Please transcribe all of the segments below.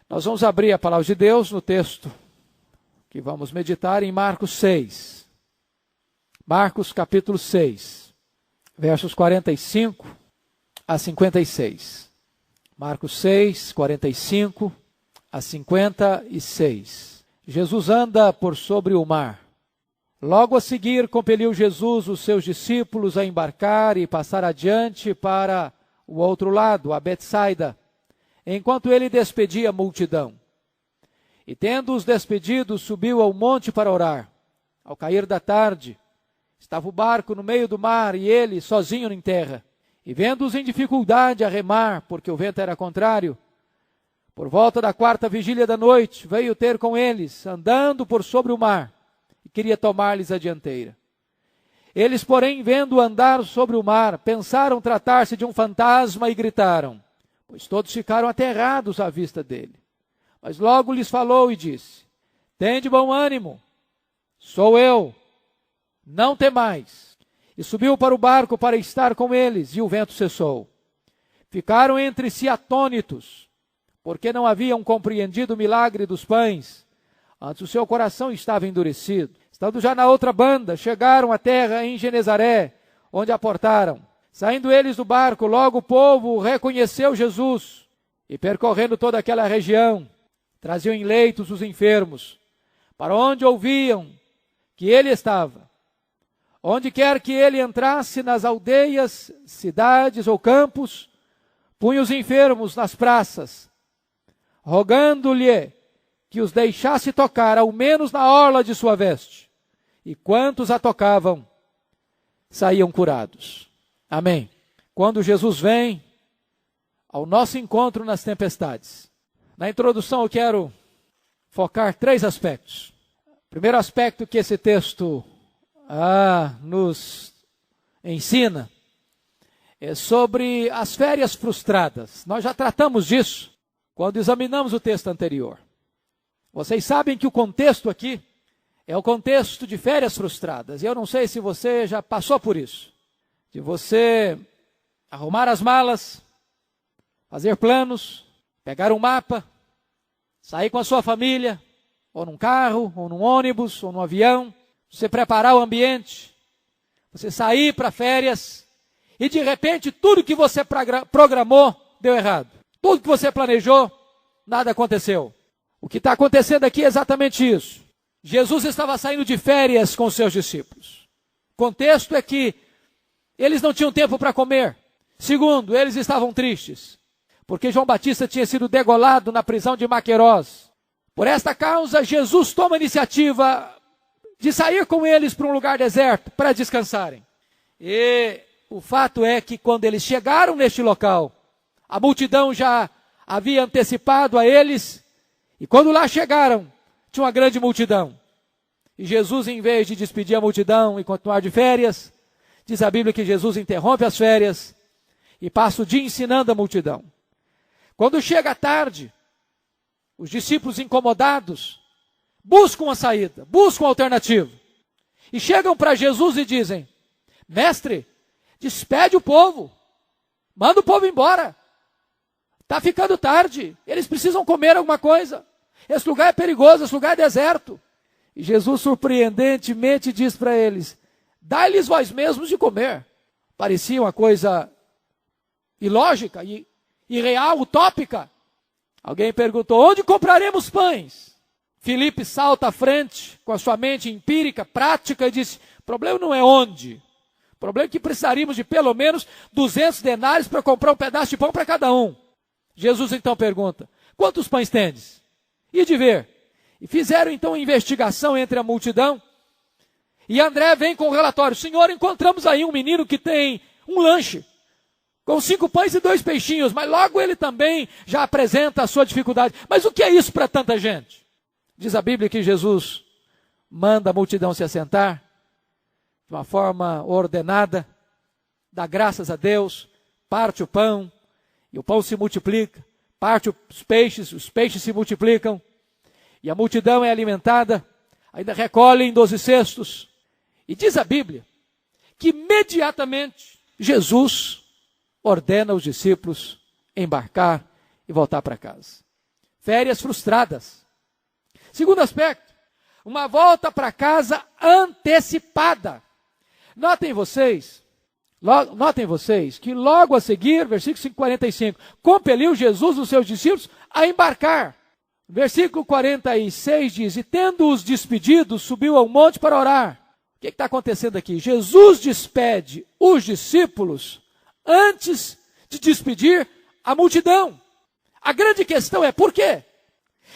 Nós vamos abrir a palavra de Deus no texto que vamos meditar em Marcos 6. Marcos capítulo 6, versos 45 a 56. Marcos 6, 45 a 56. Jesus anda por sobre o mar. Logo a seguir, compeliu Jesus os seus discípulos a embarcar e passar adiante para o outro lado, a Betsaida, enquanto ele despedia a multidão. E tendo-os despedido, subiu ao monte para orar. Ao cair da tarde, estava o barco no meio do mar e ele sozinho em terra. E vendo-os em dificuldade a remar, porque o vento era contrário, por volta da 4ª vigília da noite, veio ter com eles, andando por sobre o mar, e queria tomar-lhes a dianteira. Eles, porém, vendo andar sobre o mar, pensaram tratar-se de um fantasma e gritaram, pois todos ficaram aterrados à vista dele. Mas logo lhes falou e disse, tende bom ânimo, sou eu, não temais. E subiu para o barco para estar com eles, e o vento cessou. Ficaram entre si atônitos, porque não haviam compreendido o milagre dos pães. Antes o seu coração estava endurecido. Estando já na outra banda, chegaram à terra em Genezaré, onde aportaram. Saindo eles do barco, logo o povo reconheceu Jesus, e percorrendo toda aquela região, traziam em leitos os enfermos, para onde ouviam que ele estava. Onde quer que ele entrasse, nas aldeias, cidades ou campos, punha os enfermos nas praças, rogando-lhe que os deixasse tocar, ao menos na orla de sua veste. E quantos a tocavam, saíam curados. Amém. Quando Jesus vem ao nosso encontro nas tempestades. Na introdução eu quero focar 3 aspectos. O primeiro aspecto que esse texto nos ensina é sobre as férias frustradas. Nós já tratamos disso quando examinamos o texto anterior. Vocês sabem que o contexto aqui é o contexto de férias frustradas. E eu não sei se você já passou por isso. De você arrumar as malas, fazer planos, pegar um mapa, sair com a sua família, ou num carro, ou num ônibus, ou num avião, você preparar o ambiente, você sair para férias, e de repente tudo que você programou deu errado. Tudo que você planejou, nada aconteceu. O que está acontecendo aqui é exatamente isso. Jesus estava saindo de férias com os seus discípulos. O contexto é que eles não tinham tempo para comer. Segundo, eles estavam tristes, porque João Batista tinha sido degolado na prisão de Maquerós. Por esta causa, Jesus toma a iniciativa de sair com eles para um lugar deserto, para descansarem. E o fato é que quando eles chegaram neste local, a multidão já havia antecipado a eles, e quando lá chegaram, tinha uma grande multidão. E Jesus, em vez de despedir a multidão e continuar de férias, diz a Bíblia que Jesus interrompe as férias e passa o dia ensinando a multidão. Quando chega a tarde, os discípulos incomodados buscam uma saída, buscam uma alternativa. E chegam para Jesus e dizem, mestre, despede o povo, manda o povo embora. Está ficando tarde, eles precisam comer alguma coisa. Esse lugar é perigoso, esse lugar é deserto. E Jesus surpreendentemente diz para eles, dai-lhes vós mesmos de comer. Parecia uma coisa ilógica, irreal, utópica. Alguém perguntou, onde compraremos pães? Filipe salta à frente, com a sua mente empírica, prática, e disse, o problema não é onde. O problema é que precisaríamos de pelo menos 200 denários para comprar um pedaço de pão para cada um. Jesus então pergunta, quantos pães tendes? E de ver. E fizeram então uma investigação entre a multidão. E André vem com o relatório, Senhor, encontramos aí um menino que tem um lanche, com 5 pães e 2 peixinhos, mas logo ele também já apresenta a sua dificuldade. Mas o que é isso para tanta gente? Diz a Bíblia que Jesus manda a multidão se assentar, de uma forma ordenada, dá graças a Deus, parte o pão, e o pão se multiplica, parte os peixes se multiplicam, e a multidão é alimentada, ainda recolhem 12 cestos. E diz a Bíblia que imediatamente Jesus ordena aos discípulos embarcar e voltar para casa. Férias frustradas. Segundo aspecto, uma volta para casa antecipada. Notem vocês que logo a seguir, versículo 45, compeliu Jesus os seus discípulos a embarcar. Versículo 46 diz, e tendo-os despedido, subiu ao monte para orar. O que está acontecendo aqui? Jesus despede os discípulos antes de despedir a multidão. A grande questão é por quê?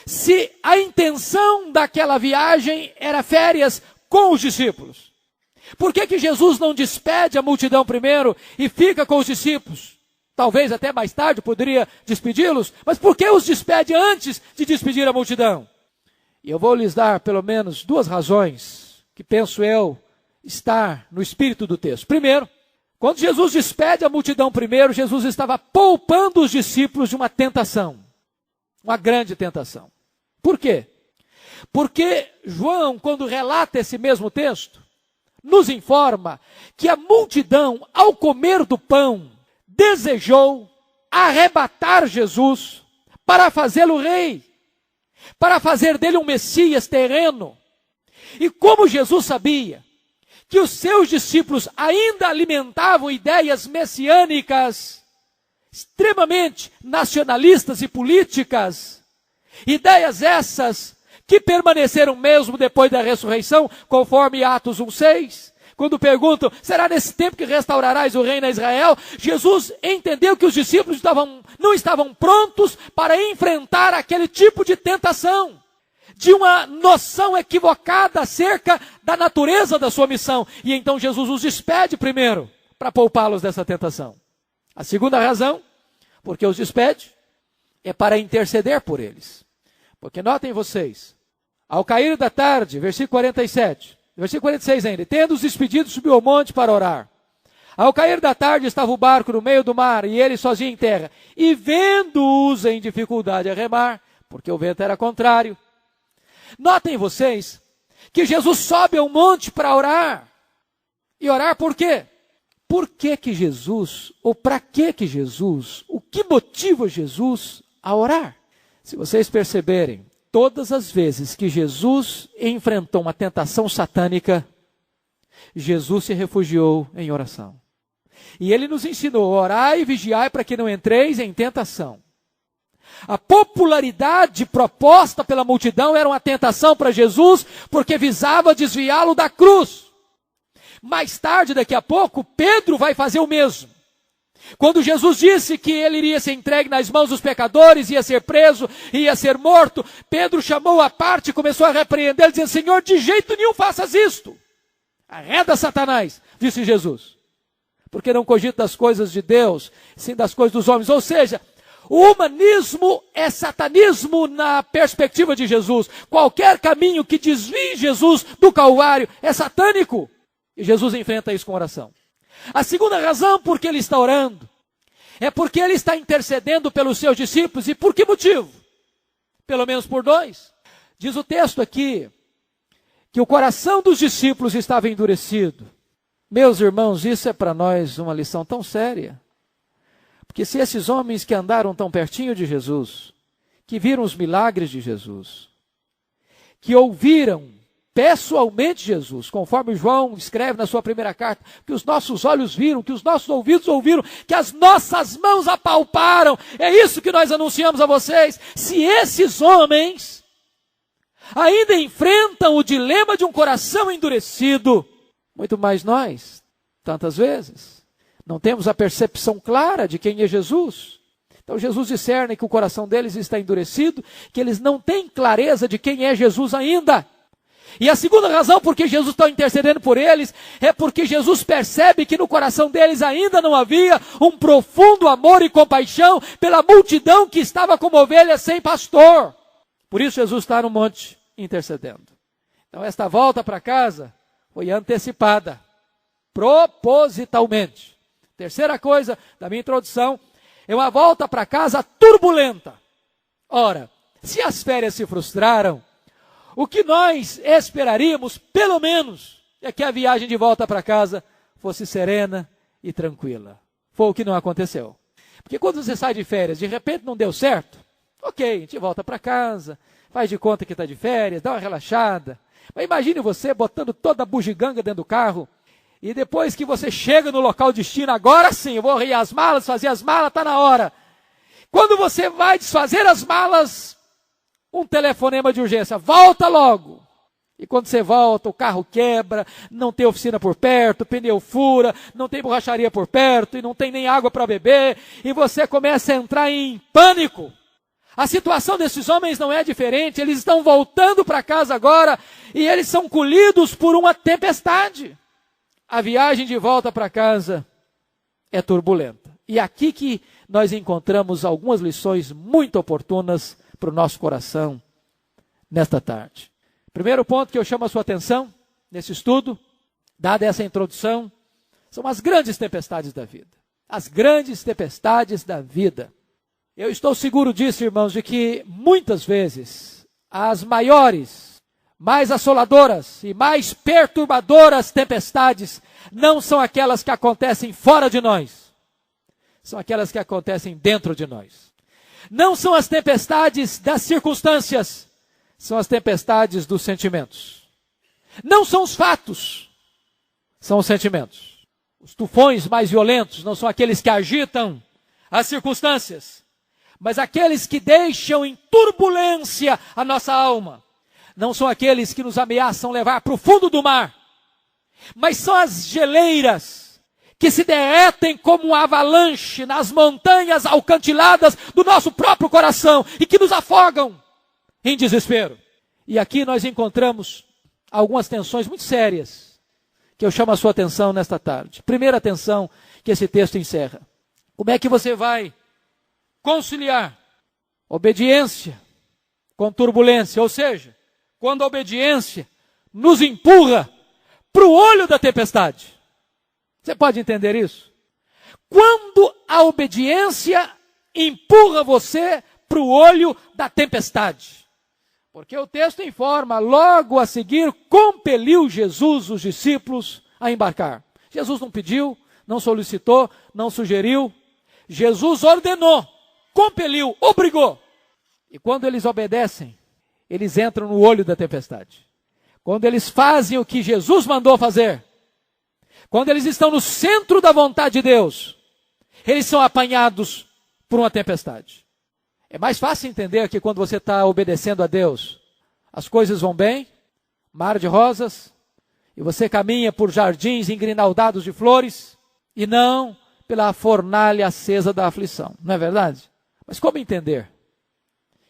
Se a intenção daquela viagem era férias com os discípulos, por que Jesus não despede a multidão primeiro e fica com os discípulos? Talvez até mais tarde poderia despedi-los, mas por que os despede antes de despedir a multidão? E eu vou lhes dar pelo menos duas razões que penso eu estar no espírito do texto. Primeiro, quando Jesus despede a multidão primeiro, Jesus estava poupando os discípulos de uma tentação, uma grande tentação. Por quê? Porque João, quando relata esse mesmo texto, nos informa que a multidão, ao comer do pão, desejou arrebatar Jesus para fazê-lo rei, para fazer dele um Messias terreno. E como Jesus sabia que os seus discípulos ainda alimentavam ideias messiânicas, extremamente nacionalistas e políticas, ideias essas que permaneceram mesmo depois da ressurreição, conforme Atos 1:6, quando perguntam, será nesse tempo que restaurarás o reino a Israel? Jesus entendeu que os discípulos não estavam prontos para enfrentar aquele tipo de tentação, de uma noção equivocada acerca da natureza da sua missão. E então Jesus os despede primeiro, para poupá-los dessa tentação. A segunda razão, porque os despede, é para interceder por eles. Porque notem vocês, ao cair da tarde, versículo 47, versículo 46 ainda, tendo os despedidos, subiu ao monte para orar. Ao cair da tarde estava o barco no meio do mar, e ele sozinho em terra. E vendo-os em dificuldade a remar, porque o vento era contrário. Notem vocês que Jesus sobe ao monte para orar. E orar por quê? Por que Jesus, ou para que Jesus, o que motiva Jesus a orar? Se vocês perceberem, todas as vezes que Jesus enfrentou uma tentação satânica, Jesus se refugiou em oração. E ele nos ensinou, orai e vigiai para que não entreis em tentação. A popularidade proposta pela multidão era uma tentação para Jesus, porque visava desviá-lo da cruz. Mais tarde, daqui a pouco, Pedro vai fazer o mesmo. Quando Jesus disse que ele iria ser entregue nas mãos dos pecadores, ia ser preso, ia ser morto, Pedro chamou à parte e começou a repreender, dizendo, Senhor, de jeito nenhum faças isto. Arreda Satanás, disse Jesus. Porque não cogita das coisas de Deus, sim das coisas dos homens. Ou seja, o humanismo é satanismo na perspectiva de Jesus. Qualquer caminho que desvie Jesus do Calvário é satânico. E Jesus enfrenta isso com oração. A segunda razão por que ele está orando é porque ele está intercedendo pelos seus discípulos. E por que motivo? Pelo menos por dois. Diz o texto aqui que o coração dos discípulos estava endurecido. Meus irmãos, isso é para nós uma lição tão séria. Porque se esses homens que andaram tão pertinho de Jesus, que viram os milagres de Jesus, que ouviram pessoalmente Jesus, conforme João escreve na sua primeira carta, que os nossos olhos viram, que os nossos ouvidos ouviram, que as nossas mãos apalparam, é isso que nós anunciamos a vocês. Se esses homens ainda enfrentam o dilema de um coração endurecido, muito mais nós, tantas vezes, não temos a percepção clara de quem é Jesus. Então Jesus discerne que o coração deles está endurecido, que eles não têm clareza de quem é Jesus ainda. E a segunda razão por que Jesus está intercedendo por eles é porque Jesus percebe que no coração deles ainda não havia um profundo amor e compaixão pela multidão que estava como ovelhas sem pastor. Por isso Jesus está no monte intercedendo. Então esta volta para casa foi antecipada, propositalmente. Terceira coisa da minha introdução é uma volta para casa turbulenta. Ora, se as férias se frustraram, o que nós esperaríamos, pelo menos, é que a viagem de volta para casa fosse serena e tranquila. Foi o que não aconteceu. Porque quando você sai de férias, de repente não deu certo, Ok, a gente volta para casa, faz de conta que está de férias, dá uma relaxada. Mas imagine você botando toda a bugiganga dentro do carro, e depois que você chega no local de destino, agora sim, eu vou arrumar as malas, fazer as malas, está na hora. Quando você vai desfazer as malas, um telefonema de urgência, volta logo. E quando você volta, o carro quebra, não tem oficina por perto, o pneu fura, não tem borracharia por perto, e não tem nem água para beber, e você começa a entrar em pânico. A situação desses homens não é diferente, eles estão voltando para casa agora, e eles são colhidos por uma tempestade. A viagem de volta para casa é turbulenta. E aqui que nós encontramos algumas lições muito oportunas para o nosso coração nesta tarde. Primeiro ponto que eu chamo a sua atenção nesse estudo, dada essa introdução, são as grandes tempestades da vida. As grandes tempestades da vida. Eu estou seguro disso, irmãos, de que muitas vezes as maiores, mais assoladoras e mais perturbadoras tempestades não são aquelas que acontecem fora de nós, são aquelas que acontecem dentro de nós. Não são as tempestades das circunstâncias, são as tempestades dos sentimentos. Não são os fatos, são os sentimentos. Os tufões mais violentos não são aqueles que agitam as circunstâncias, mas aqueles que deixam em turbulência a nossa alma. Não são aqueles que nos ameaçam levar para o fundo do mar, mas são as geleiras que se derretem como uma avalanche nas montanhas alcantiladas do nosso próprio coração e que nos afogam em desespero. E aqui nós encontramos algumas tensões muito sérias que eu chamo a sua atenção nesta tarde. Primeira tensão que esse texto encerra. Como é que você vai conciliar obediência com turbulência? Ou seja, quando a obediência nos empurra para o olho da tempestade. Você pode entender isso? Quando a obediência empurra você para o olho da tempestade. Porque o texto informa, logo a seguir, compeliu Jesus os discípulos a embarcar. Jesus não pediu, não solicitou, não sugeriu. Jesus ordenou, compeliu, obrigou. E quando eles obedecem, eles entram no olho da tempestade. Quando eles fazem o que Jesus mandou fazer, quando eles estão no centro da vontade de Deus, eles são apanhados por uma tempestade. É mais fácil entender que quando você está obedecendo a Deus, as coisas vão bem, mar de rosas, e você caminha por jardins engrinaldados de flores, e não pela fornalha acesa da aflição. Não é verdade? Mas como entender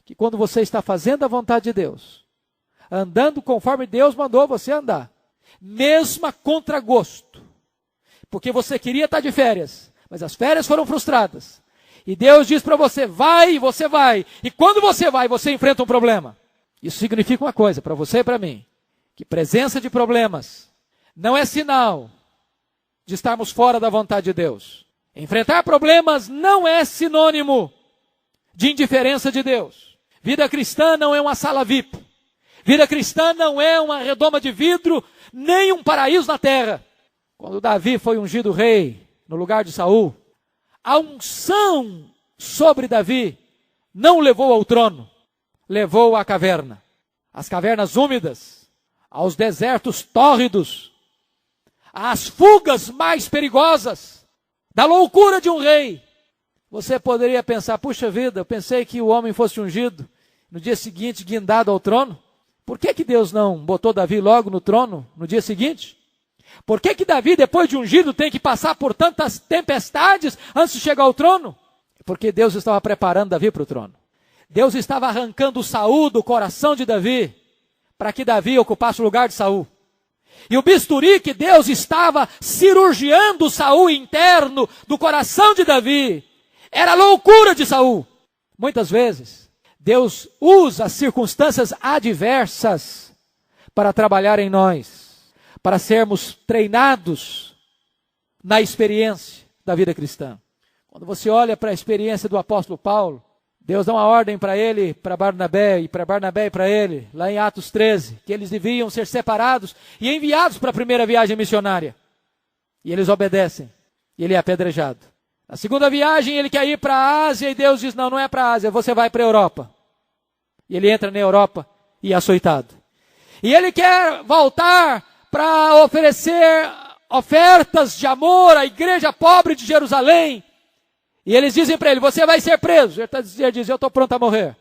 que quando você está fazendo a vontade de Deus, andando conforme Deus mandou você andar, mesmo a contragosto, porque você queria estar de férias, mas as férias foram frustradas, e Deus diz para você, vai, você vai, e quando você vai, você enfrenta um problema. Isso significa uma coisa, para você e para mim, que presença de problemas não é sinal de estarmos fora da vontade de Deus. Enfrentar problemas não é sinônimo de indiferença de Deus. Vida cristã não é uma sala VIP. Vida cristã não é uma redoma de vidro, nem um paraíso na terra. Quando Davi foi ungido rei no lugar de Saul, a unção sobre Davi não o levou ao trono, levou à caverna. Às cavernas úmidas, aos desertos tórridos, às fugas mais perigosas, da loucura de um rei. Você poderia pensar, puxa vida, eu pensei que o homem fosse ungido, no dia seguinte guindado ao trono. Por que Deus não botou Davi logo no trono, no dia seguinte? Por que Davi, depois de ungido, tem que passar por tantas tempestades antes de chegar ao trono? Porque Deus estava preparando Davi para o trono. Deus estava arrancando Saul do coração de Davi, para que Davi ocupasse o lugar de Saul. E o bisturi que Deus estava cirurgiando Saul interno do coração de Davi, era a loucura de Saul. Muitas vezes, Deus usa as circunstâncias adversas para trabalhar em nós, para sermos treinados na experiência da vida cristã. Quando você olha para a experiência do apóstolo Paulo, Deus dá uma ordem para ele, para Barnabé e para ele, lá em Atos 13, que eles deviam ser separados e enviados para a primeira viagem missionária. E eles obedecem, e ele é apedrejado. Na segunda viagem ele quer ir para a Ásia e Deus diz, não, não é para a Ásia, você vai para a Europa. E ele entra na Europa e é açoitado. E ele quer voltar para oferecer ofertas de amor à igreja pobre de Jerusalém. E eles dizem para ele, você vai ser preso. Ele diz, eu estou pronto a morrer.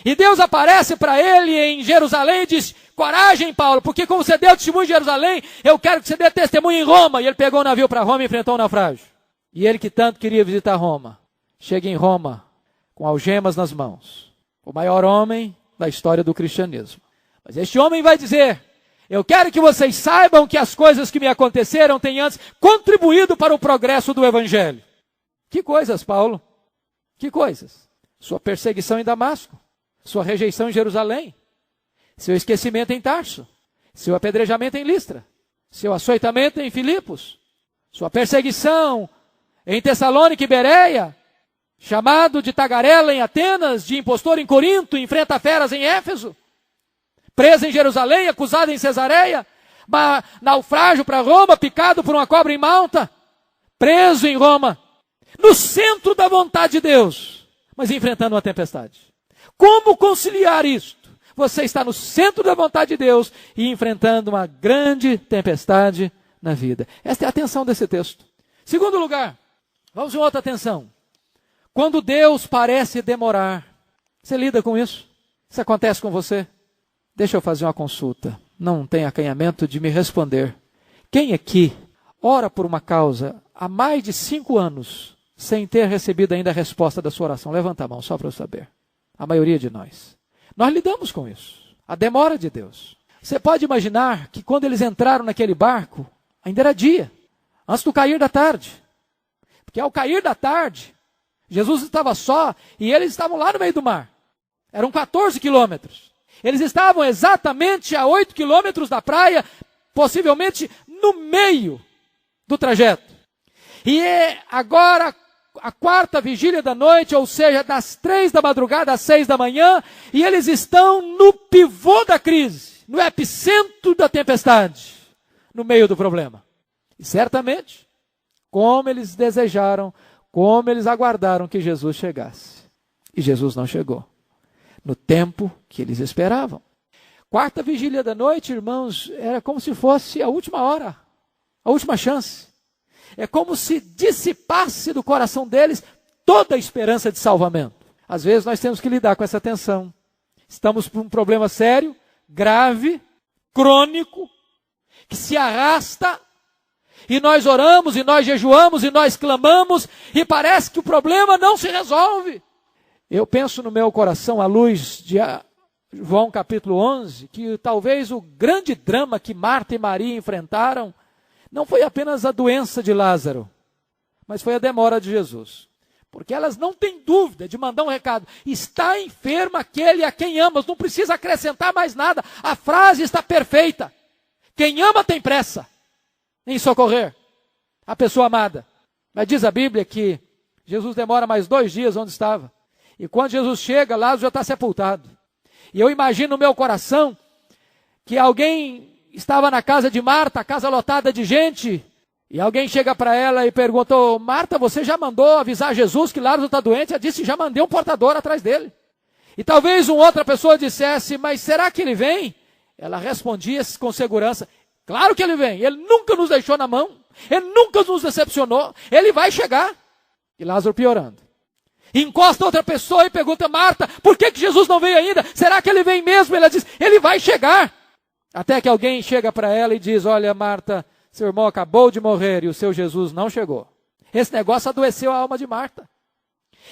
E Deus aparece para ele em Jerusalém e diz, coragem, Paulo, porque como você deu testemunho em Jerusalém, eu quero que você dê testemunho em Roma. E ele pegou o navio para Roma e enfrentou um naufrágio. E ele que tanto queria visitar Roma, chega em Roma com algemas nas mãos. O maior homem da história do cristianismo. Mas este homem vai dizer, eu quero que vocês saibam que as coisas que me aconteceram têm antes contribuído para o progresso do evangelho. Que coisas, Paulo? Que coisas? Sua perseguição em Damasco, sua rejeição em Jerusalém, seu esquecimento em Tarso, seu apedrejamento em Listra, seu açoitamento em Filipos, sua perseguição em Tessalônica e Bereia, chamado de tagarela em Atenas, de impostor em Corinto, enfrenta feras em Éfeso, preso em Jerusalém, acusado em Cesareia, naufrágio para Roma, picado por uma cobra em Malta, preso em Roma, no centro da vontade de Deus, mas enfrentando uma tempestade. Como conciliar isto? Você está no centro da vontade de Deus e enfrentando uma grande tempestade na vida. Esta é a atenção desse texto. Segundo lugar, vamos em outra atenção. Quando Deus parece demorar, você lida com isso? Isso acontece com você? Deixa eu fazer uma consulta. Não tem acanhamento de me responder. Quem aqui ora por uma causa há mais de 5 anos sem ter recebido ainda a resposta da sua oração? Levanta a mão, só para eu saber. A maioria de nós. Nós lidamos com isso. A demora de Deus. Você pode imaginar que quando eles entraram naquele barco, ainda era dia, antes do cair da tarde. Porque ao cair da tarde, Jesus estava só e eles estavam lá no meio do mar. Eram 14 quilômetros. Eles estavam exatamente a 8 quilômetros da praia, possivelmente no meio do trajeto. E agora a quarta vigília da noite, ou seja, das 3 da madrugada às 6 da manhã, e eles estão no pivô da crise, no epicentro da tempestade, no meio do problema. E certamente, como eles desejaram, como eles aguardaram que Jesus chegasse. E Jesus não chegou, no tempo que eles esperavam. Quarta vigília da noite, irmãos, era como se fosse a última hora, a última chance. É como se dissipasse do coração deles toda a esperança de salvamento. Às vezes nós temos que lidar com essa tensão. Estamos com um problema sério, grave, crônico, que se arrasta, e nós oramos, e nós jejuamos, e nós clamamos, e parece que o problema não se resolve. Eu penso no meu coração, à luz de João capítulo 11, que talvez o grande drama que Marta e Maria enfrentaram não foi apenas a doença de Lázaro, mas foi a demora de Jesus. Porque elas não têm dúvida de mandar um recado. Está enfermo aquele a quem amas, não precisa acrescentar mais nada. A frase está perfeita. Quem ama tem pressa em socorrer a pessoa amada. Mas diz a Bíblia que Jesus demora mais 2 dias onde estava. E quando Jesus chega, Lázaro já está sepultado. E eu imagino no meu coração que alguém estava na casa de Marta, a casa lotada de gente, e alguém chega para ela e perguntou, Marta, você já mandou avisar Jesus que Lázaro está doente? Ela disse, já mandei um portador atrás dele. E talvez uma outra pessoa dissesse, mas será que ele vem? Ela respondia com segurança, claro que ele vem, ele nunca nos deixou na mão, ele nunca nos decepcionou, ele vai chegar. E Lázaro piorando. Encosta outra pessoa e pergunta, Marta, por que Jesus não veio ainda? Será que ele vem mesmo? Ela diz, ele vai chegar. Até que alguém chega para ela e diz, olha Marta, seu irmão acabou de morrer e o seu Jesus não chegou. Esse negócio adoeceu a alma de Marta.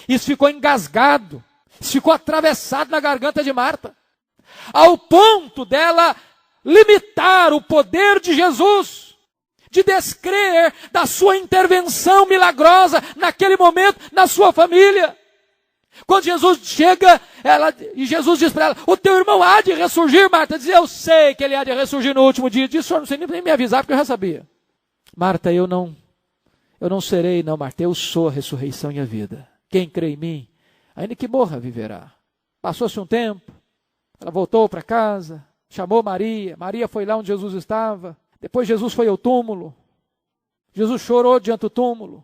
Isso ficou engasgado, isso ficou atravessado na garganta de Marta. Ao ponto dela limitar o poder de Jesus, de descrer da sua intervenção milagrosa naquele momento na sua família. Quando Jesus chega, e Jesus diz para ela, o teu irmão há de ressurgir, Marta. Diz, eu sei que ele há de ressurgir no último dia. Diz, o senhor não sei nem me avisar, porque eu já sabia. Marta, eu não serei, não, Marta, eu sou a ressurreição e a vida. Quem crê em mim, ainda que morra, viverá. Passou-se um tempo, ela voltou para casa, chamou Maria. Maria foi lá onde Jesus estava. Depois Jesus foi ao túmulo. Jesus chorou diante do túmulo.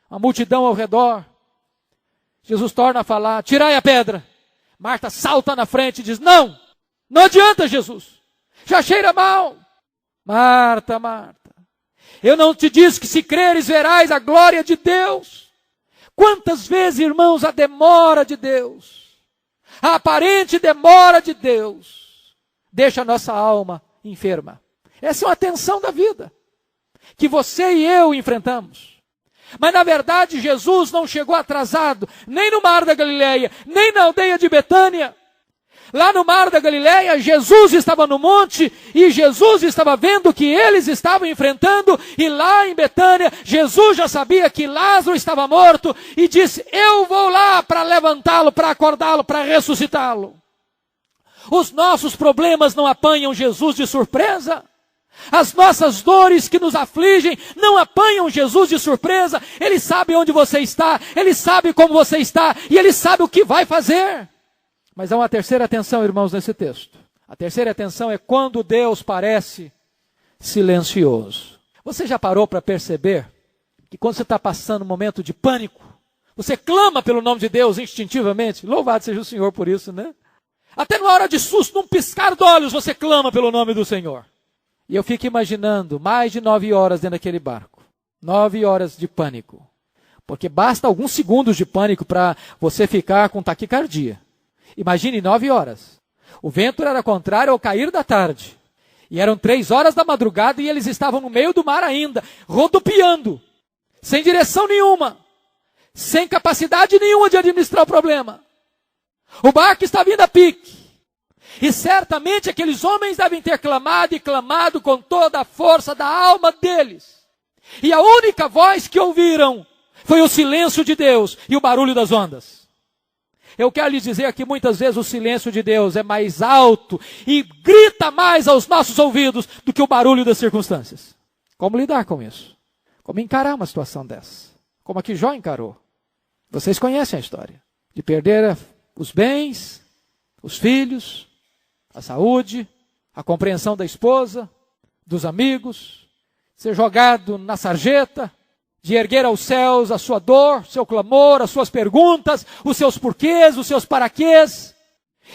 uma multidão ao redor. Jesus torna a falar, tirai a pedra. Marta salta na frente e diz, não adianta, Jesus, já cheira mal. Marta, Marta, eu não te disse que se creres verás a glória de Deus? Quantas vezes, irmãos, a demora de Deus, a aparente demora de Deus, deixa a nossa alma enferma. Essa é uma tensão da vida, que você e eu enfrentamos. Mas na verdade Jesus não chegou atrasado, nem no Mar da Galileia, nem na aldeia de Betânia. Lá no Mar da Galileia, Jesus estava no monte, e Jesus estava vendo o que eles estavam enfrentando, e lá em Betânia, Jesus já sabia que Lázaro estava morto, e disse, eu vou lá para levantá-lo, para acordá-lo, para ressuscitá-lo. Os nossos problemas não apanham Jesus de surpresa. As nossas dores que nos afligem não apanham Jesus de surpresa. Ele sabe onde você está, Ele sabe como você está, e Ele sabe o que vai fazer. Mas há uma terceira atenção, irmãos, nesse texto. A terceira atenção é quando Deus parece silencioso. Você já parou para perceber que quando você está passando um momento de pânico, você clama pelo nome de Deus instintivamente? Louvado seja o Senhor por isso, né? Até na hora de susto, num piscar de olhos, você clama pelo nome do Senhor. E eu fico imaginando mais de 9 horas dentro daquele barco. 9 horas de pânico. Porque basta alguns segundos de pânico para você ficar com taquicardia. Imagine 9 horas. O vento era contrário ao cair da tarde. E eram 3 horas da madrugada e eles estavam no meio do mar ainda, rodopiando, sem direção nenhuma, sem capacidade nenhuma de administrar o problema. O barco estava indo a pique. E certamente aqueles homens devem ter clamado e clamado com toda a força da alma deles. E a única voz que ouviram foi o silêncio de Deus e o barulho das ondas. Eu quero lhes dizer que muitas vezes o silêncio de Deus é mais alto e grita mais aos nossos ouvidos do que o barulho das circunstâncias. Como lidar com isso? Como encarar uma situação dessa? Como a que Jó encarou? Vocês conhecem a história. De perder os bens, os filhos, a saúde, a compreensão da esposa, dos amigos, ser jogado na sarjeta, de erguer aos céus a sua dor, seu clamor, as suas perguntas, os seus porquês, os seus paraquês.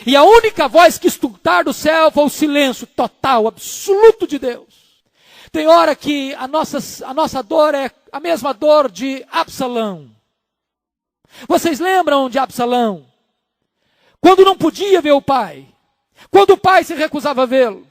E a única voz que escutar do céu foi o silêncio total, absoluto de Deus. Tem hora que a nossa dor é a mesma dor de Absalão. Vocês lembram de Absalão? Quando não podia ver o pai. Quando o pai se recusava a vê-lo.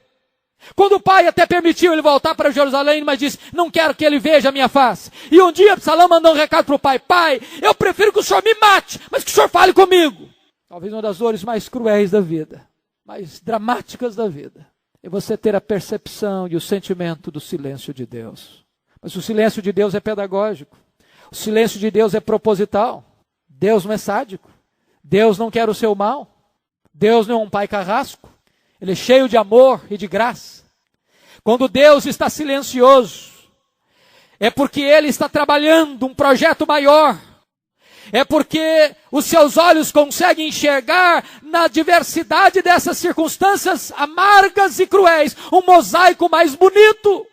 Quando o pai até permitiu ele voltar para Jerusalém, mas disse, não quero que ele veja a minha face. E um dia Absalão mandou um recado para o pai, pai, eu prefiro que o senhor me mate, mas que o senhor fale comigo. Talvez uma das dores mais cruéis da vida, mais dramáticas da vida, é você ter a percepção e o sentimento do silêncio de Deus. Mas o silêncio de Deus é pedagógico. O silêncio de Deus é proposital. Deus não é sádico. Deus não quer o seu mal. Deus não é um pai carrasco. Ele é cheio de amor e de graça. Quando Deus está silencioso, é porque Ele está trabalhando um projeto maior. É porque os seus olhos conseguem enxergar na diversidade dessas circunstâncias amargas e cruéis um mosaico mais bonito.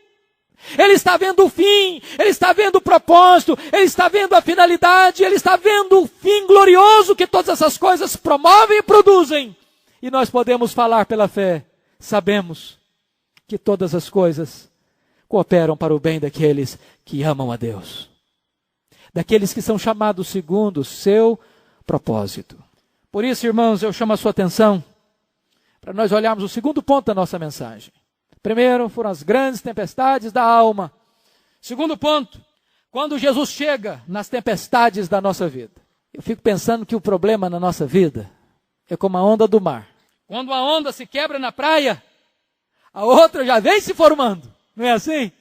Ele está vendo o fim, Ele está vendo o propósito, Ele está vendo a finalidade, Ele está vendo o fim glorioso que todas essas coisas promovem e produzem. E nós podemos falar pela fé, sabemos que todas as coisas cooperam para o bem daqueles que amam a Deus. Daqueles que são chamados segundo o seu propósito. Por isso, irmãos, eu chamo a sua atenção para nós olharmos o segundo ponto da nossa mensagem. Primeiro, foram as grandes tempestades da alma. Segundo ponto, quando Jesus chega nas tempestades da nossa vida. Eu fico pensando que o problema na nossa vida é como a onda do mar. Quando a onda se quebra na praia, a outra já vem se formando. Não é assim?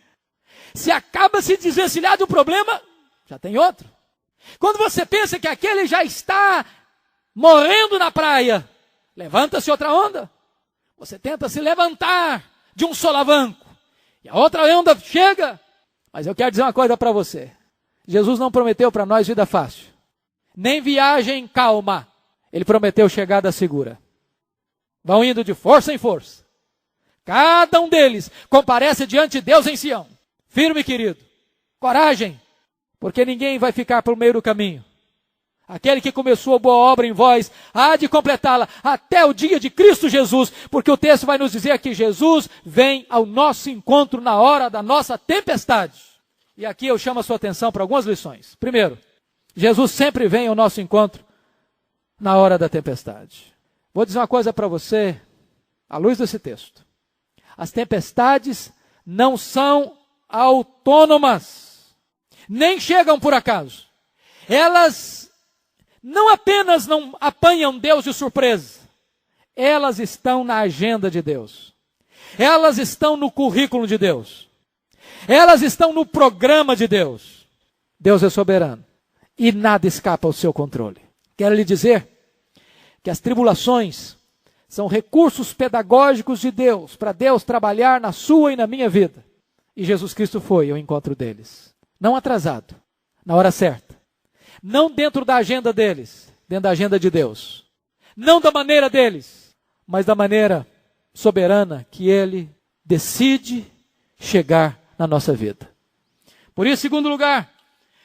Se acaba se desvencilhar de um problema, já tem outro. Quando você pensa que aquele já está morrendo na praia, levanta-se outra onda. Você tenta se levantar de um solavanco. E a outra onda chega. Mas eu quero dizer uma coisa para você. Jesus não prometeu para nós vida fácil. Nem viagem calma. Ele prometeu chegada segura. Vão indo de força em força. Cada um deles comparece diante de Deus em Sião. Firme, querido. Coragem. porque ninguém vai ficar pelo meio do caminho. Aquele que começou a boa obra em vós, há de completá-la até o dia de Cristo Jesus, porque o texto vai nos dizer que Jesus vem ao nosso encontro na hora da nossa tempestade. E aqui eu chamo a sua atenção para algumas lições. Primeiro, Jesus sempre vem ao nosso encontro na hora da tempestade. Vou dizer uma coisa para você, à luz desse texto. As tempestades não são autônomas, nem chegam por acaso. Elas não apenas não apanham Deus de surpresa, elas estão na agenda de Deus. Elas estão no currículo de Deus. Elas estão no programa de Deus. Deus é soberano e nada escapa ao seu controle. Quero lhe dizer que as tribulações são recursos pedagógicos de Deus, para Deus trabalhar na sua e na minha vida. E Jesus Cristo foi ao encontro deles. Não atrasado, na hora certa. Não dentro da agenda deles, dentro da agenda de Deus. Não da maneira deles, mas da maneira soberana que Ele decide chegar na nossa vida. Por isso, em segundo lugar,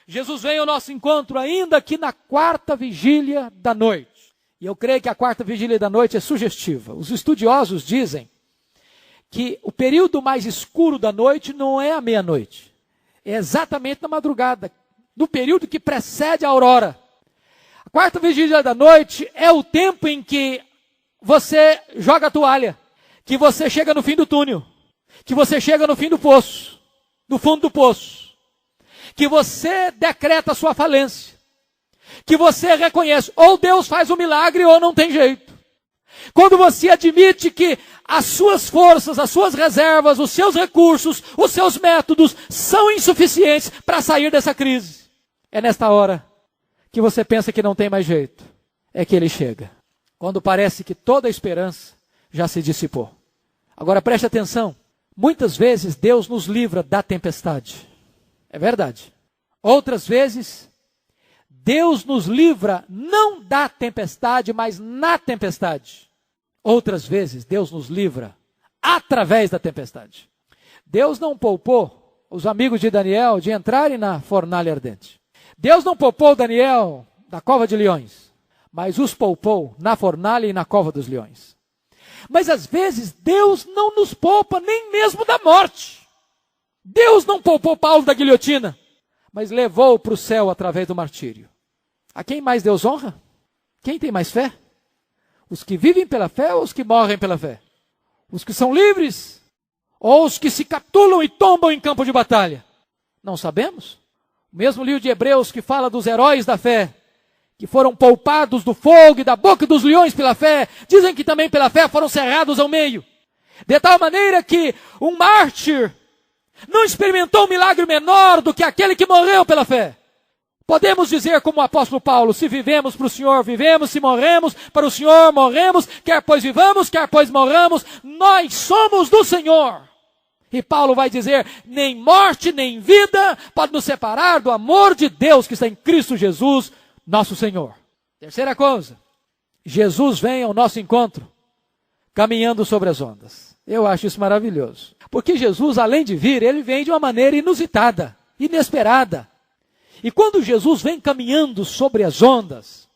Jesus vem ao nosso encontro ainda aqui na quarta vigília da noite. E eu creio que a quarta vigília da noite é sugestiva. Os estudiosos dizem que o período mais escuro da noite não é a meia-noite. É exatamente na madrugada, no período que precede a aurora. A quarta vigília da noite é o tempo em que você joga a toalha, que você chega no fim do túnel, que você chega no fim do poço, no fundo do poço, que você decreta a sua falência, que você reconhece, ou Deus faz um milagre ou não tem jeito. Quando você admite que as suas forças, as suas reservas, os seus recursos, os seus métodos são insuficientes para sair dessa crise. É nesta hora que você pensa que não tem mais jeito, é que Ele chega. Quando parece que toda a esperança já se dissipou. Agora preste atenção, muitas vezes Deus nos livra da tempestade. É verdade. Outras vezes, Deus nos livra não da tempestade, mas na tempestade. Outras vezes, Deus nos livra através da tempestade. Deus não poupou os amigos de Daniel de entrarem na fornalha ardente. Deus não poupou Daniel da cova de leões, mas os poupou na fornalha e na cova dos leões. Mas às vezes, Deus não nos poupa nem mesmo da morte. Deus não poupou Paulo da guilhotina, mas levou para o céu através do martírio. A quem mais Deus honra? Quem tem mais fé? Os que vivem pela fé ou os que morrem pela fé? Os que são livres? Ou os que se capitulam e tombam em campo de batalha? Não sabemos. O mesmo livro de Hebreus que fala dos heróis da fé, que foram poupados do fogo e da boca dos leões pela fé, dizem que também pela fé foram cerrados ao meio. De tal maneira que um mártir não experimentou um milagre menor do que aquele que morreu pela fé. Podemos dizer como o apóstolo Paulo, se vivemos para o Senhor, vivemos, se morremos para o Senhor, morremos, quer pois vivamos, quer pois morramos, nós somos do Senhor. E Paulo vai dizer, nem morte, nem vida pode nos separar do amor de Deus que está em Cristo Jesus, nosso Senhor. Terceira coisa, Jesus vem ao nosso encontro, caminhando sobre as ondas. Eu acho isso maravilhoso. Porque Jesus, além de vir, ele vem de uma maneira inusitada, inesperada. E quando Jesus vem caminhando sobre as ondas,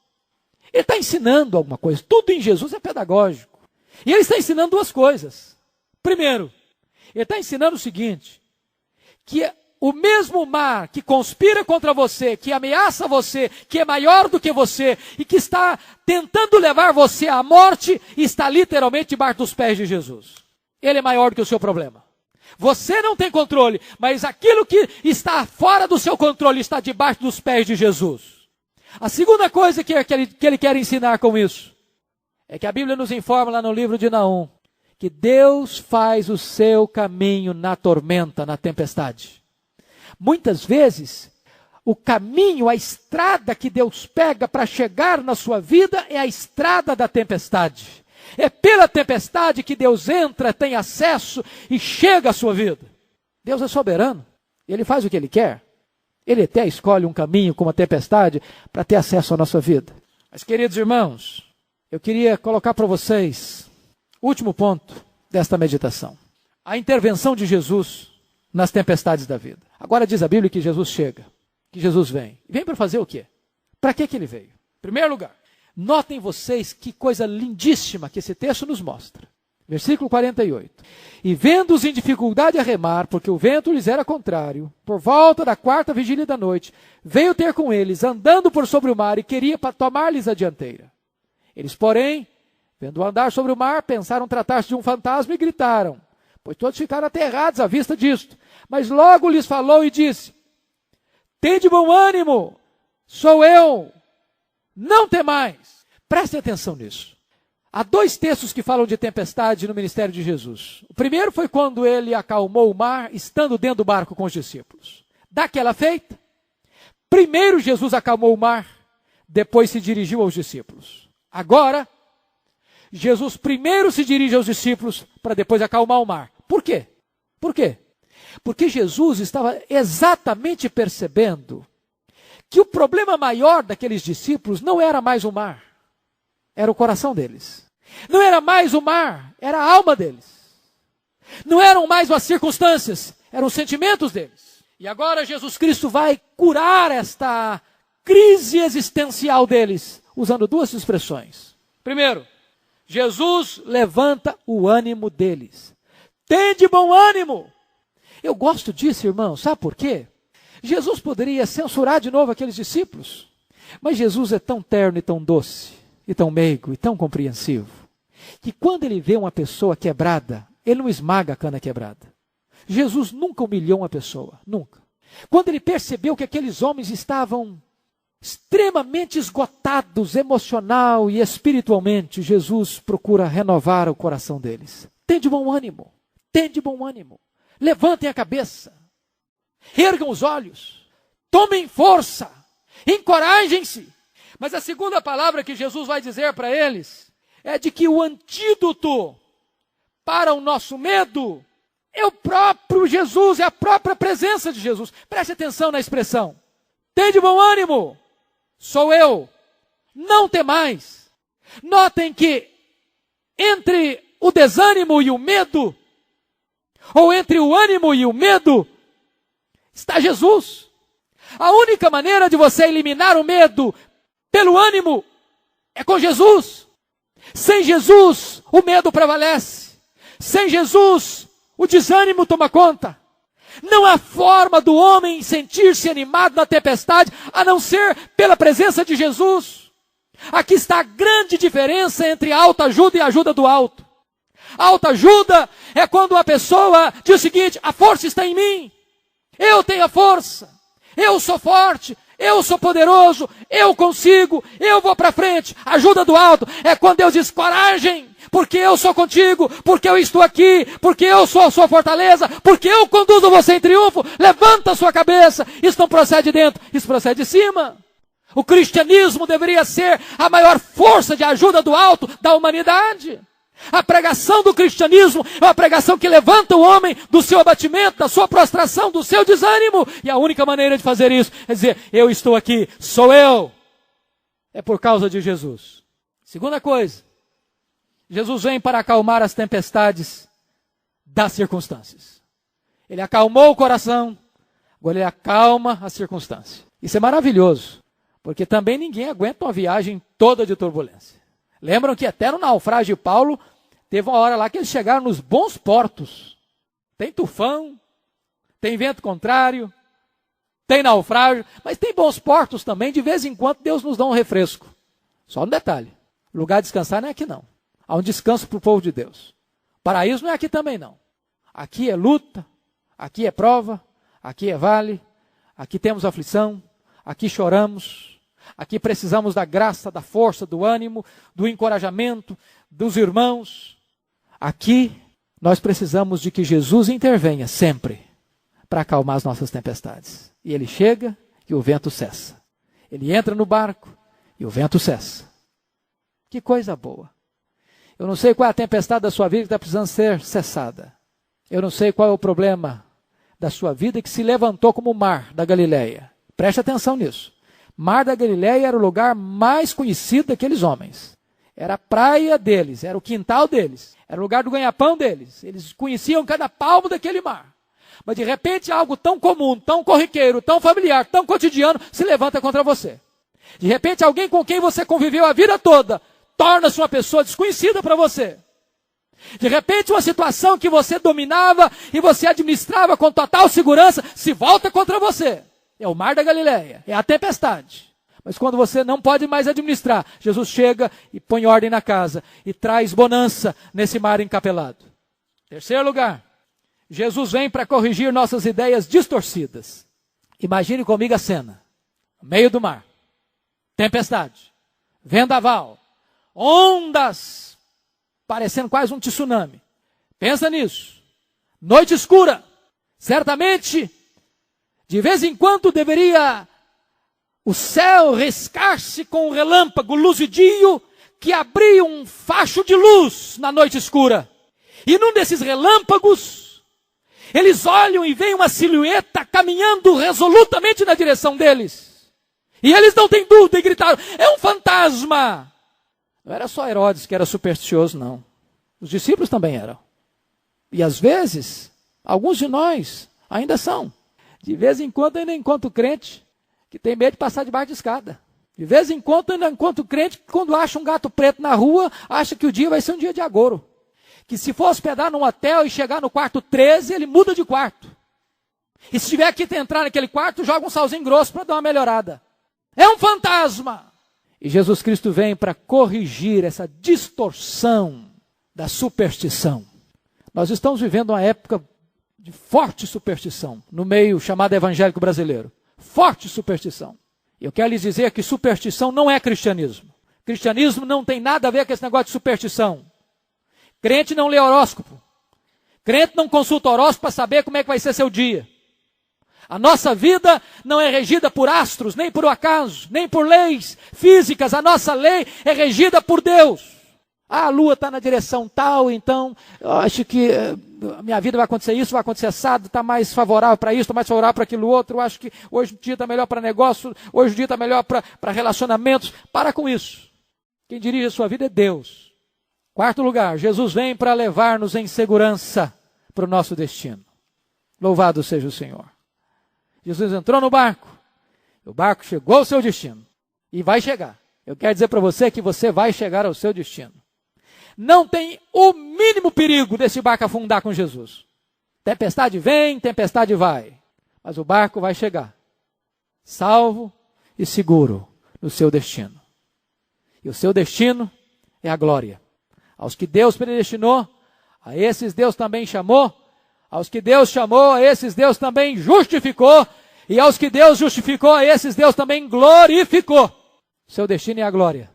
ele está ensinando alguma coisa. Tudo em Jesus é pedagógico. E ele está ensinando duas coisas. Primeiro, ele está ensinando o seguinte, que o mesmo mar que conspira contra você, que ameaça você, que é maior do que você, e que está tentando levar você à morte, está literalmente debaixo dos pés de Jesus. Ele é maior do que o seu problema. Você não tem controle, mas aquilo que está fora do seu controle está debaixo dos pés de Jesus. A segunda coisa que ele quer ensinar com isso, é que a Bíblia nos informa lá no livro de Naum, que Deus faz o seu caminho na tormenta, na tempestade. Muitas vezes, o caminho, a estrada que Deus pega para chegar na sua vida é a estrada da tempestade. É pela tempestade que Deus entra, tem acesso e chega à sua vida. Deus é soberano. Ele faz o que Ele quer. Ele até escolhe um caminho com uma tempestade para ter acesso à nossa vida. Mas, queridos irmãos, eu queria colocar para vocês o último ponto desta meditação. A intervenção de Jesus nas tempestades da vida. Agora diz a Bíblia que Jesus chega. que Jesus vem. Vem para fazer o quê? Para que ele veio? Em primeiro lugar, notem vocês que coisa lindíssima que esse texto nos mostra. Versículo 48. E vendo-os em dificuldade a remar, porque o vento lhes era contrário, por volta da 4ª vigília da noite, veio ter com eles, andando por sobre o mar, e queria tomar-lhes a dianteira. Eles, porém, vendo andar sobre o mar, pensaram tratar-se de um fantasma e gritaram, pois todos ficaram aterrados à vista disto. Mas logo lhes falou e disse, tende bom ânimo, sou eu, não temais. Prestem atenção nisso. Há 2 textos que falam de tempestade no ministério de Jesus. O primeiro foi quando ele acalmou o mar, estando dentro do barco com os discípulos. Daquela feita, primeiro Jesus acalmou o mar, depois se dirigiu aos discípulos. Agora, Jesus primeiro se dirige aos discípulos para depois acalmar o mar. Por quê? Por quê? Porque Jesus estava exatamente percebendo que o problema maior daqueles discípulos não era mais o mar, era o coração deles. Não era mais o mar, era a alma deles. Não eram mais as circunstâncias, eram os sentimentos deles. E agora Jesus Cristo vai curar esta crise existencial deles, usando 2 expressões. Primeiro, Jesus levanta o ânimo deles. Tende bom ânimo. Eu gosto disso, irmão, sabe por quê? Jesus poderia censurar de novo aqueles discípulos, mas Jesus é tão terno e tão doce, e tão meigo, e tão compreensivo, que quando ele vê uma pessoa quebrada, ele não esmaga a cana quebrada. Jesus nunca humilhou uma pessoa, nunca. Quando ele percebeu que aqueles homens estavam extremamente esgotados emocional e espiritualmente, Jesus procura renovar o coração deles. Tende bom ânimo, tende bom ânimo. Levantem a cabeça, ergam os olhos, tomem força, encorajem-se. Mas a segunda palavra que Jesus vai dizer para eles é de que o antídoto para o nosso medo é o próprio Jesus, é a própria presença de Jesus. Preste atenção na expressão. Tende bom ânimo, sou eu, não temais. Notem que entre o desânimo e o medo, ou entre o ânimo e o medo, está Jesus. A única maneira de você eliminar o medo pelo ânimo é com Jesus. Sem Jesus, o medo prevalece. Sem Jesus, o desânimo toma conta. Não há forma do homem sentir-se animado na tempestade, a não ser pela presença de Jesus. Aqui está a grande diferença entre a autoajuda e a ajuda do alto. A autoajuda é quando a pessoa diz o seguinte, a força está em mim. Eu tenho a força. Eu sou forte. Eu sou poderoso. Eu consigo. Eu vou para frente. A ajuda do alto é quando Deus diz coragem. Porque eu sou contigo. Porque eu estou aqui. Porque eu sou a sua fortaleza. Porque eu conduzo você em triunfo. Levanta a sua cabeça. Isso não procede de dentro. Isso procede de cima. O cristianismo deveria ser a maior força de ajuda do alto da humanidade. A pregação do cristianismo é uma pregação que levanta o homem do seu abatimento, da sua prostração, do seu desânimo. E a única maneira de fazer isso é dizer, eu estou aqui, sou eu. É por causa de Jesus. Segunda coisa, Jesus vem para acalmar as tempestades das circunstâncias. Ele acalmou o coração, agora ele acalma a circunstância. Isso é maravilhoso, porque também ninguém aguenta uma viagem toda de turbulência. Lembram que até no naufrágio de Paulo, teve uma hora lá que eles chegaram nos bons portos. Tem tufão, tem vento contrário, tem naufrágio, mas tem bons portos também. De vez em quando Deus nos dá um refresco. Só um detalhe, lugar de descansar não é aqui não. Há um descanso para o povo de Deus. Paraíso não é aqui também não. Aqui é luta, aqui é prova, aqui é vale, aqui temos aflição, aqui choramos. Aqui precisamos da graça, da força, do ânimo, do encorajamento dos irmãos. Aqui nós precisamos de que Jesus intervenha sempre para acalmar as nossas tempestades. E ele chega e o vento cessa. Ele entra no barco e o vento cessa. Que coisa boa. Eu não sei qual é a tempestade da sua vida que está precisando ser cessada. Eu não sei qual é o problema da sua vida que se levantou como o mar da Galileia. Preste atenção nisso. Mar da Galileia era o lugar mais conhecido daqueles homens. Era a praia deles, era o quintal deles, era o lugar do ganha-pão deles. Eles conheciam cada palmo daquele mar. Mas de repente algo tão comum, tão corriqueiro, tão familiar, tão cotidiano se levanta contra você. De repente alguém com quem você conviveu a vida toda torna-se uma pessoa desconhecida para você. De repente uma situação que você dominava e você administrava com total segurança se volta contra você. É o mar da Galileia, é a tempestade. Mas quando você não pode mais administrar, Jesus chega e põe ordem na casa e traz bonança nesse mar encapelado. Terceiro lugar, Jesus vem para corrigir nossas ideias distorcidas. Imagine comigo a cena. No meio do mar, tempestade, vendaval, ondas, parecendo quase um tsunami. Pensa nisso. Noite escura. Certamente, de vez em quando deveria o céu riscar-se com um relâmpago luzidio que abria um facho de luz na noite escura. E num desses relâmpagos, eles olham e veem uma silhueta caminhando resolutamente na direção deles. E eles não têm dúvida e gritaram, é um fantasma. Não era só Herodes que era supersticioso, não. Os discípulos também eram. E às vezes, alguns de nós ainda são. De vez em quando ainda encontro crente que tem medo de passar debaixo de escada. De vez em quando ainda encontro crente que quando acha um gato preto na rua, acha que o dia vai ser um dia de agouro. Que se for hospedar num hotel e chegar no quarto 13, ele muda de quarto. E se tiver que entrar naquele quarto, joga um salzinho grosso para dar uma melhorada. É um fantasma! E Jesus Cristo vem para corrigir essa distorção da superstição. Nós estamos vivendo uma época de forte superstição no meio chamado evangélico brasileiro. Forte superstição. Eu quero lhes dizer que superstição não é cristianismo. Cristianismo não tem nada a ver com esse negócio de superstição. Crente não lê horóscopo. Crente não consulta horóscopo para saber como é que vai ser seu dia. A nossa vida não é regida por astros, nem por acaso, nem por leis físicas. A nossa lei é regida por Deus. A lua está na direção tal, então eu acho que a minha vida vai acontecer isso, vai acontecer assado, está mais favorável para isso, está mais favorável para aquilo outro. Eu acho que hoje o dia está melhor para negócio, hoje o dia está melhor para relacionamentos. Para com isso. Quem dirige a sua vida é Deus. Quarto lugar, Jesus vem para levar-nos em segurança para o nosso destino. Louvado seja o Senhor. Jesus entrou no barco, o barco chegou ao seu destino e vai chegar. Eu quero dizer para você que você vai chegar ao seu destino. Não tem o mínimo perigo desse barco afundar com Jesus. Tempestade vem, tempestade vai, mas o barco vai chegar, salvo e seguro no seu destino. E o seu destino é a glória. Aos que Deus predestinou, a esses Deus também chamou. Aos que Deus chamou, a esses Deus também justificou. E aos que Deus justificou, a esses Deus também glorificou. Seu destino é a glória.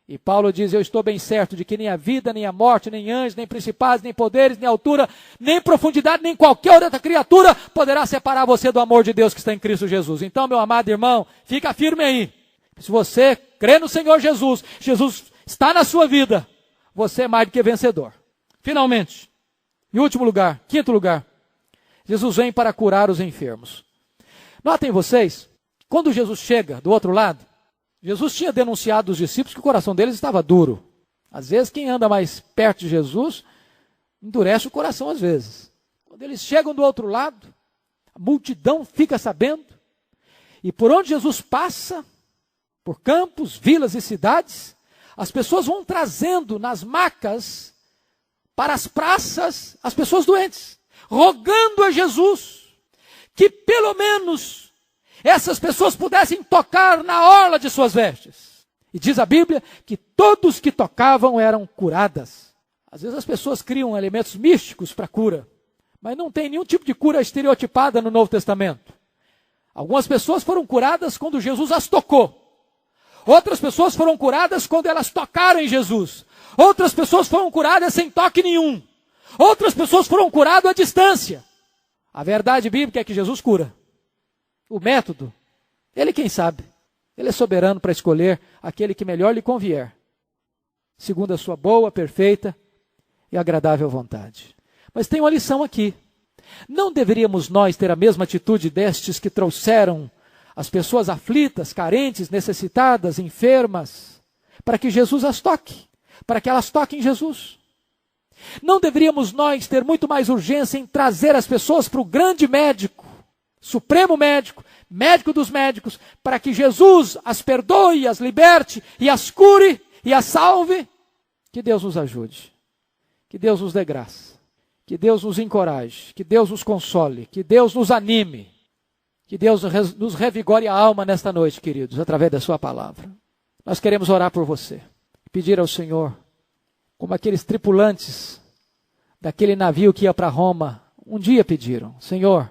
E Paulo diz, eu estou bem certo de que nem a vida, nem a morte, nem anjos, nem principados, nem poderes, nem altura, nem profundidade, nem qualquer outra criatura poderá separar você do amor de Deus que está em Cristo Jesus. Então, meu amado irmão, fica firme aí. Se você crê no Senhor Jesus, Jesus está na sua vida, você é mais do que vencedor. Finalmente, em último lugar, quinto lugar, Jesus vem para curar os enfermos. Notem vocês, quando Jesus chega do outro lado, Jesus tinha denunciado os discípulos que o coração deles estava duro. Às vezes, quem anda mais perto de Jesus, endurece o coração às vezes. Quando eles chegam do outro lado, a multidão fica sabendo, e por onde Jesus passa, por campos, vilas e cidades, as pessoas vão trazendo nas macas, para as praças, as pessoas doentes, rogando a Jesus, que pelo menos essas pessoas pudessem tocar na orla de suas vestes. E diz a Bíblia que todos que tocavam eram curadas. Às vezes as pessoas criam elementos místicos para cura, mas não tem nenhum tipo de cura estereotipada no Novo Testamento. Algumas pessoas foram curadas quando Jesus as tocou. Outras pessoas foram curadas quando elas tocaram em Jesus. Outras pessoas foram curadas sem toque nenhum. Outras pessoas foram curadas à distância. A verdade bíblica é que Jesus cura. O método, ele quem sabe. Ele é soberano para escolher aquele que melhor lhe convier, segundo a sua boa, perfeita e agradável vontade. Mas tem uma lição aqui. Não deveríamos nós ter a mesma atitude destes que trouxeram as pessoas aflitas, carentes, necessitadas, enfermas, para que Jesus as toque, para que elas toquem Jesus? Não deveríamos nós ter muito mais urgência em trazer as pessoas para o grande médico, supremo médico, médico dos médicos, para que Jesus as perdoe, as liberte e as cure e as salve? Que Deus nos ajude, que Deus nos dê graça, que Deus nos encoraje, que Deus nos console, que Deus nos anime, que Deus nos revigore a alma nesta noite, queridos, através da sua palavra. Nós queremos orar por você, pedir ao Senhor, como aqueles tripulantes daquele navio que ia para Roma, um dia pediram: Senhor,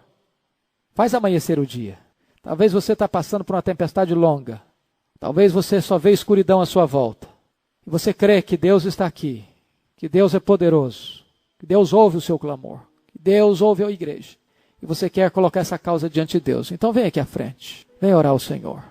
faz amanhecer o dia. Talvez você está passando por uma tempestade longa, talvez você só vê escuridão à sua volta, e você crê que Deus está aqui, que Deus é poderoso, que Deus ouve o seu clamor, que Deus ouve a igreja, e você quer colocar essa causa diante de Deus. Então vem aqui à frente, vem orar ao Senhor.